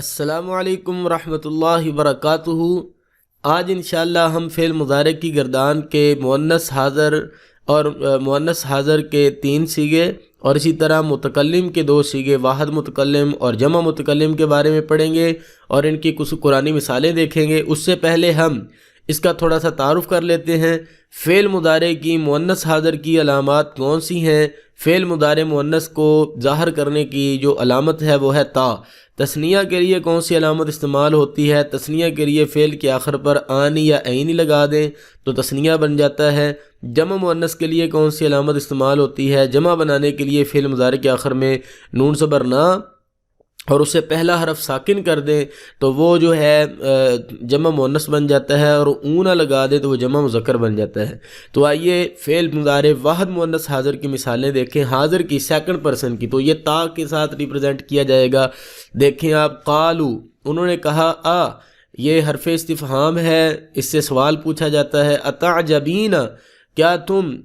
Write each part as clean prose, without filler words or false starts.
السلام علیکم ورحمۃ اللہ وبرکاتہ۔ آج انشاءاللہ ہم فعل مضارع کی گردان کے مؤنث حاضر اور مؤنث حاضر کے 3 صیغے اور اسی طرح متکلم کے 2 صیغے واحد متکلم اور جمع متکلم کے بارے میں پڑھیں گے اور ان کی کچھ قرآنی مثالیں دیکھیں گے۔ اس سے پہلے ہم اس کا تھوڑا سا تعارف کر لیتے ہیں۔ فعل مضارع کی مؤنث حاضر کی علامات کون سی ہیں؟ فعل مضارع مؤنث کو ظاہر کرنے کی جو علامت ہے وہ ہے تا۔ تثنیہ کے لیے کون سی علامت استعمال ہوتی ہے؟ تثنیہ کے لیے فعل کے آخر پر آنی یا عینی لگا دیں تو تثنیہ بن جاتا ہے۔ جمع مؤنث کے لیے کون سی علامت استعمال ہوتی ہے؟ جمع بنانے کے لیے فعل مضارع کے آخر میں نون زبر نہ اور اسے پہلا حرف ساکن کر دیں تو وہ جو ہے جمع مؤنث بن جاتا ہے، اور اون نہ لگا دیں تو وہ جمع مذکر بن جاتا ہے۔ تو آئیے فعل مضارع واحد مؤنث حاضر کی مثالیں دیکھیں۔ حاضر کی سیکنڈ پرسن کی، تو یہ تا کے ساتھ ریپرزینٹ کیا جائے گا۔ دیکھیں آپ، قالو انہوں نے کہا، یہ حرف استفہام ہے، اس سے سوال پوچھا جاتا ہے۔ اتعجبین کیا تم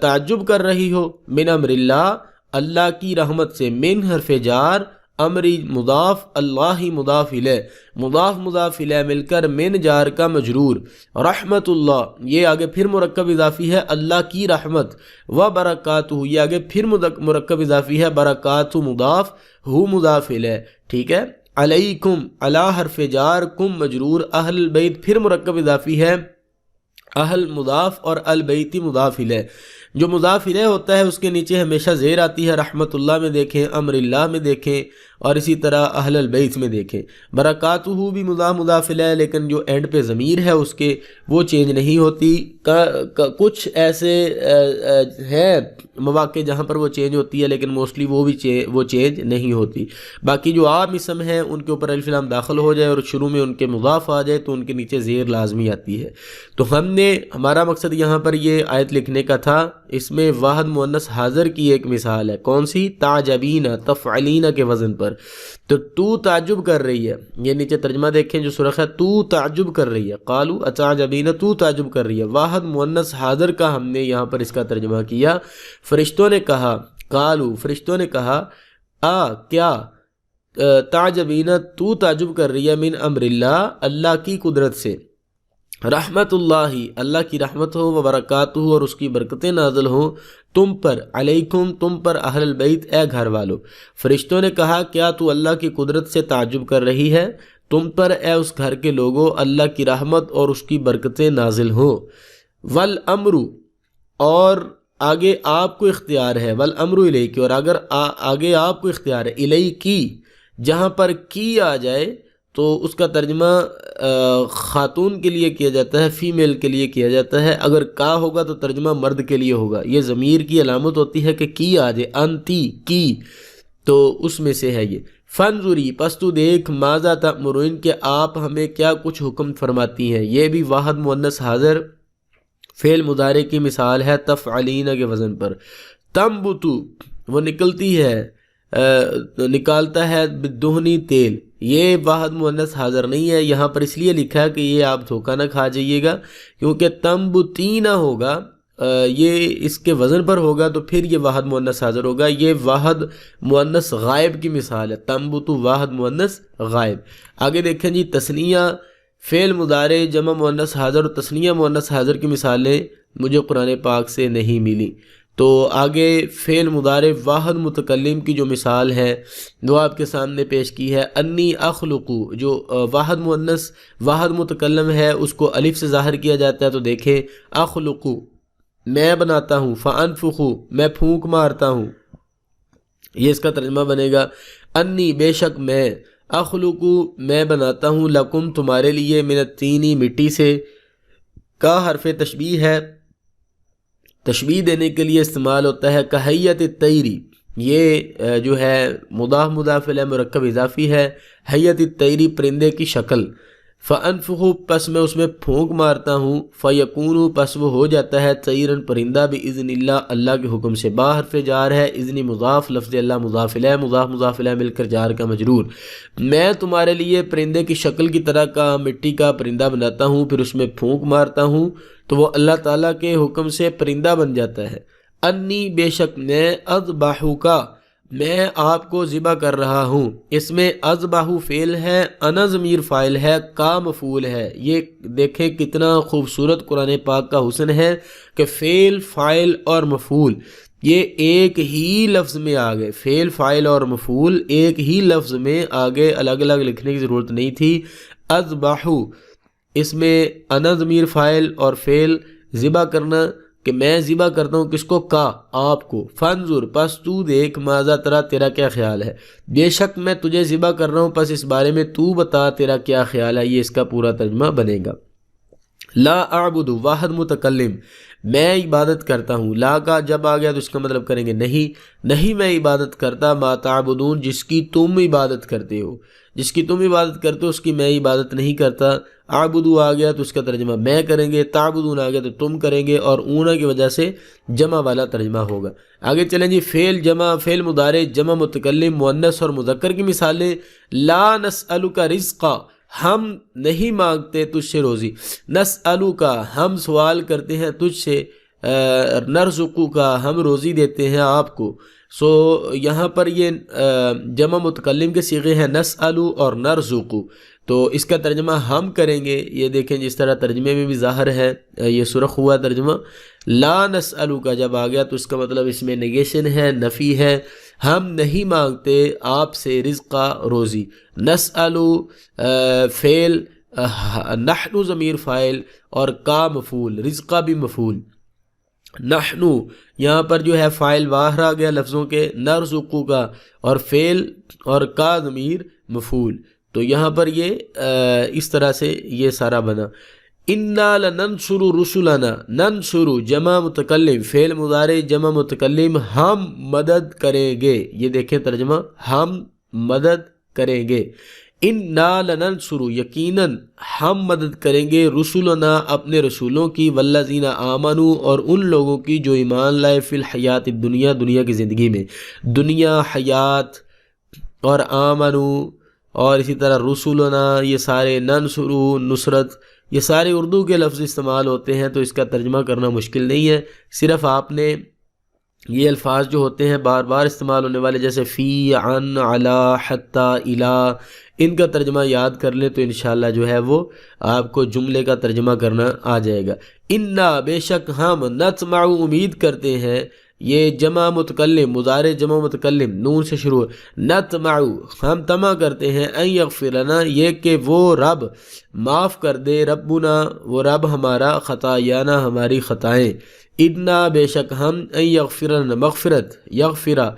تعجب کر رہی ہو؟ من امر اللہ اللہ کی رحمت سے۔ من حرف جار، امری مضاف، اللہ مضاف الیہ، مضاف مضاف الیہ مل کر من جار کا مجرور۔ رحمت اللہ یہ آگے پھر مرکب اضافی ہے، اللہ کی رحمت۔ و برکاتہ یہ آگے پھر مرکب اضافی ہے، برکاتہ مضاف، ہو مضاف الیہ، ٹھیک ہے۔ علیکم علی حرف جار، کم مجرور، اہل البیت پھر مرکب اضافی ہے، اہل مضاف اور البیتی مضاف الیہ۔ جو مضاف الیہ ہوتا ہے اس کے نیچے ہمیشہ زیر آتی ہے، رحمت اللہ میں دیکھیں، امر اللہ میں دیکھیں، اور اسی طرح اہل البیت میں دیکھیں۔ برکاتہ بھی مضاف الیہ، لیکن جو اینڈ پہ ضمیر ہے اس کے وہ چینج نہیں ہوتی۔ کچھ ایسے ہیں مواقع جہاں پر وہ چینج ہوتی ہے، لیکن موسٹلی وہ چینج نہیں ہوتی۔ باقی جو عام اسم ہیں ان کے اوپر الف لام داخل ہو جائے اور شروع میں ان کے مضاف آ جائے تو ان کے نیچے زیر لازمی آتی ہے۔ تو ہمارا مقصد یہاں پر یہ آیت لکھنے کا تھا۔ اس میں واحد مؤنث حاضر کی ایک مثال ہے، کون سی؟ تعجبین، تفعلین کے وزن پر۔ تو تعجب کر رہی ہے، یہ نیچے ترجمہ دیکھیں جو سرخ ہے، تو تعجب کر رہی ہے۔ قالو اتعجبین، تو تعجب کر رہی ہے۔ واحد مؤنث حاضر کا ہم نے یہاں پر اس کا ترجمہ کیا۔ فرشتوں نے کہا، قالو فرشتوں نے کہا، کیا تعجبین تو تعجب کر رہی ہے، من امر اللہ اللہ کی قدرت سے، رحمت اللہ اللہ کی رحمت ہو، و برکاتہ اور اس کی برکتیں نازل ہوں تم پر، علیکم تم پر، اہل البیت اے گھر والو۔ فرشتوں نے کہا، کیا تو اللہ کی قدرت سے تعجب کر رہی ہے؟ تم پر اے اس گھر کے لوگوں اللہ کی رحمت اور اس کی برکتیں نازل ہوں۔ والامر اور آگے آپ کو اختیار ہے، والامر الیک اور اگر آگے آپ کو اختیار ہے، الیک کی جہاں پر کی آ جائے تو اس کا ترجمہ خاتون کے لیے کیا جاتا ہے، فیمیل کے لیے کیا جاتا ہے۔ اگر کا ہوگا تو ترجمہ مرد کے لیے ہوگا۔ یہ ضمیر کی علامت ہوتی ہے کہ کی آ جائے، انتی کی، تو اس میں سے ہے یہ۔ فانظری پس تو دیکھ، ماذا تأمرون کہ آپ ہمیں کیا کچھ حکم فرماتی ہیں۔ یہ بھی واحد مؤنث حاضر فعل مضارع کی مثال ہے، تفعلین کے وزن پر۔ تنبتو وہ نکلتی ہے، نکالتا ہے، بالدہنی تیل، یہ واحد مؤنث حاضر نہیں ہے یہاں پر، اس لیے لکھا ہے کہ یہ آپ دھوکہ نہ کھا جائیے گا، کیونکہ تنبتین ہوگا، یہ اس کے وزن پر ہوگا تو پھر یہ واحد مؤنث حاضر ہوگا۔ یہ واحد مؤنث غائب کی مثال ہے، تنبتو واحد مؤنث غائب۔ آگے دیکھیں جی، تثنیہ فعل مضارع جمع مؤنث حاضر اور تثنیہ مؤنث حاضر کی مثالیں مجھے قرآن پاک سے نہیں ملی۔ تو آگے فعل مضارع واحد متکلم کی جو مثال ہے وہ آپ کے سامنے پیش کی ہے۔ انی اخلقو جو واحد مؤنث واحد متکلم ہے اس کو الف سے ظاہر کیا جاتا ہے، تو دیکھیں اخلقو میں بناتا ہوں، فانفخو میں پھونک مارتا ہوں، یہ اس کا ترجمہ بنے گا۔ انی بے شک میں، اخلقو میں بناتا ہوں، لکم تمہارے لیے، من الطین مٹی سے۔ کا حرف تشبیہ ہے، تشبیہ دینے کے لیے استعمال ہوتا ہے۔ کہیت الطیری یہ جو ہے مضاف الیہ مرکب اضافی ہے، حیت الطیری پرندے کی شکل۔ فانفخو پس میں اس میں پھونک مارتا ہوں، فیکون پس وہ ہو جاتا ہے، طیرن پرندہ، باذن اللہ اللہ کے حکم سے۔ با حرف جار ہے، اذن مضاف، لفظ اللہ مضاف الیہ، مضاف الیہ مل کر جار کا مجرور۔ میں تمہارے لیے پرندے کی شکل کی طرح کا مٹی کا پرندہ بناتا ہوں، پھر اس میں پھونک مارتا ہوں تو وہ اللہ تعالیٰ کے حکم سے پرندہ بن جاتا ہے۔ انی بے شک میں، اذبحک میں آپ کو ذبح کر رہا ہوں، اس میں اذبح فعل ہے، انا ضمیر فاعل ہے، کا مفعول ہے۔ یہ دیکھیں کتنا خوبصورت قرآن پاک کا حسن ہے کہ فعل، فاعل اور مفعول یہ ایک ہی لفظ میں آ گئے۔ فعل، فاعل اور مفعول ایک ہی لفظ میں آگے، الگ الگ لکھنے کی ضرورت نہیں تھی۔ اذبح، اس میں انا ضمیر فاعل اور فعل، ذبح کرنا کہ میں ذبح کرتا ہوں، کس کو؟ کا، آپ کو۔ فانظر، پس تو دیکھ، ماذا ترا، تیرا کیا خیال ہے۔ بے شک میں تجھے ذبح کر رہا ہوں، پس اس بارے میں تو بتا تیرا کیا خیال ہے۔ یہ اس کا پورا ترجمہ بنے گا۔ لا اعبد، واحد متکلم، میں عبادت کرتا ہوں۔ لا کا جب آ گیا تو اس کا مطلب کریں گے نہیں میں عبادت کرتا، ما تعبدون، جس کی تم عبادت کرتے ہو، جس کی تم عبادت کرتے ہو اس کی میں عبادت نہیں کرتا۔ اعبدو آ گیا تو اس کا ترجمہ میں کریں گے، تعبدون آ گیا تو تم کریں گے، اور اونا کی وجہ سے جمع والا ترجمہ ہوگا۔ آگے چلیں جی، فعل جمع، فعل مضارع جمع متکلم مؤنث اور مذکر کی مثالیں۔ لا نسألک رزقا، ہم نہیں مانگتے تجھ سے روزی۔ نسألک، ہم سوال کرتے ہیں تجھ سے۔ نرزقک، ہم روزی دیتے ہیں آپ کو۔ سو یہاں پر یہ جمع متکلم کے صیغے ہیں نسألو اور نرزقو، تو اس کا ترجمہ ہم کریں گے۔ یہ دیکھیں جس طرح ترجمے میں بھی ظاہر ہے، یہ سرخ ہوا ترجمہ۔ لا نسألو کا جب آ گیا تو اس کا مطلب اس میں نیگیشن ہے، نفی ہے، ہم نہیں مانگتے آپ سے رزقا، روزی۔ نسألو فعل، نحن ضمیر فاعل اور کا مفعول، رزقا بھی مفعول۔ نحنو یہاں پر جو ہے فاعل باہر آ گیا لفظوں کے، نرزقو کا، اور فعل اور کا ضمیر مفعول، تو یہاں پر یہ اس طرح سے یہ سارا بنا۔ انا لننصر رسلنا، ننصر جمع متکلم، فعل مضارع جمع متکلم، ہم مدد کریں گے۔ یہ دیکھیں ترجمہ، ہم مدد کریں گے۔ انا لننصر، یقیناً ہم مدد کریں گے، رسولنا، اپنے رسولوں کی، والذین آمنوا، اور ان لوگوں کی جو ایمان لائے، فی الحیات الدنیا، دنیا کی زندگی میں، دنیا، حیات اور آمنوا، اور اسی طرح رسولنا، یہ سارے ننصر، نصرت، یہ سارے اردو کے لفظ استعمال ہوتے ہیں، تو اس کا ترجمہ کرنا مشکل نہیں ہے۔ صرف آپ نے یہ الفاظ جو ہوتے ہیں بار بار استعمال ہونے والے، جیسے فی، عن، علی، حتی، الی، ان کا ترجمہ یاد کر لیں تو انشاءاللہ جو ہے وہ آپ کو جملے کا ترجمہ کرنا آ جائے گا۔ انا، بے شک ہم، نطمع، امید کرتے ہیں، یہ جمع متکلم، مضارع جمع متکلم، نون سے شروع، نطمع، ہم طمع کرتے ہیں، ان یغفر لنا، یہ کہ وہ رب معاف کر دے، ربنا، وہ رب ہمارا، خطایانا، ہماری خطائیں، ادنا، بے شک ہم، ان یغفر لنا، مغفرت، یغفرہ،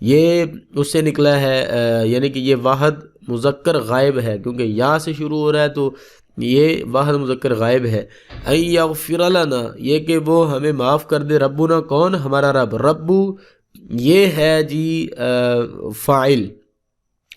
یہ اس سے نکلا ہے، یعنی کہ یہ واحد مذکر غائب ہے، کیونکہ یا سے شروع ہو رہا ہے تو یہ واحد مذکر غائب ہے۔ ان یغفر لنا، یہ کہ وہ ہمیں معاف کر دے، ربنا، کون؟ ہمارا رب۔ ربو یہ ہے جی فاعل،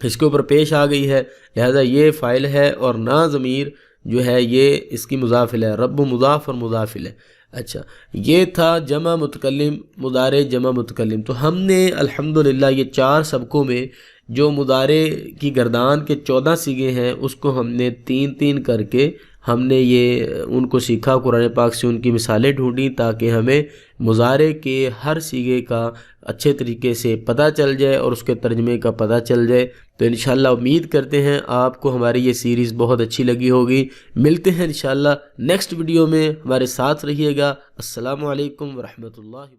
اس کے اوپر پیش آ گئی ہے، لہذا یہ فاعل ہے، اور نا ضمیر جو ہے یہ اس کی مضاف ہے، رب مضاف اور مضاف ہے۔ اچھا، یہ تھا جمع متکلم، مضارع جمع متکلم۔ تو ہم نے الحمدللہ یہ 4 سبقوں میں جو مضارع کی گردان کے 14 صیغے ہیں اس کو ہم نے 3 کر کے ہم نے یہ ان کو سیکھا، قرآن پاک سے ان کی مثالیں ڈھونڈی تاکہ ہمیں مضارع کے ہر صیغے کا اچھے طریقے سے پتہ چل جائے اور اس کے ترجمے کا پتہ چل جائے۔ تو انشاءاللہ امید کرتے ہیں آپ کو ہماری یہ سیریز بہت اچھی لگی ہوگی۔ ملتے ہیں انشاءاللہ نیکسٹ ویڈیو میں، ہمارے ساتھ رہیے گا۔ السلام علیکم ورحمۃ اللہ۔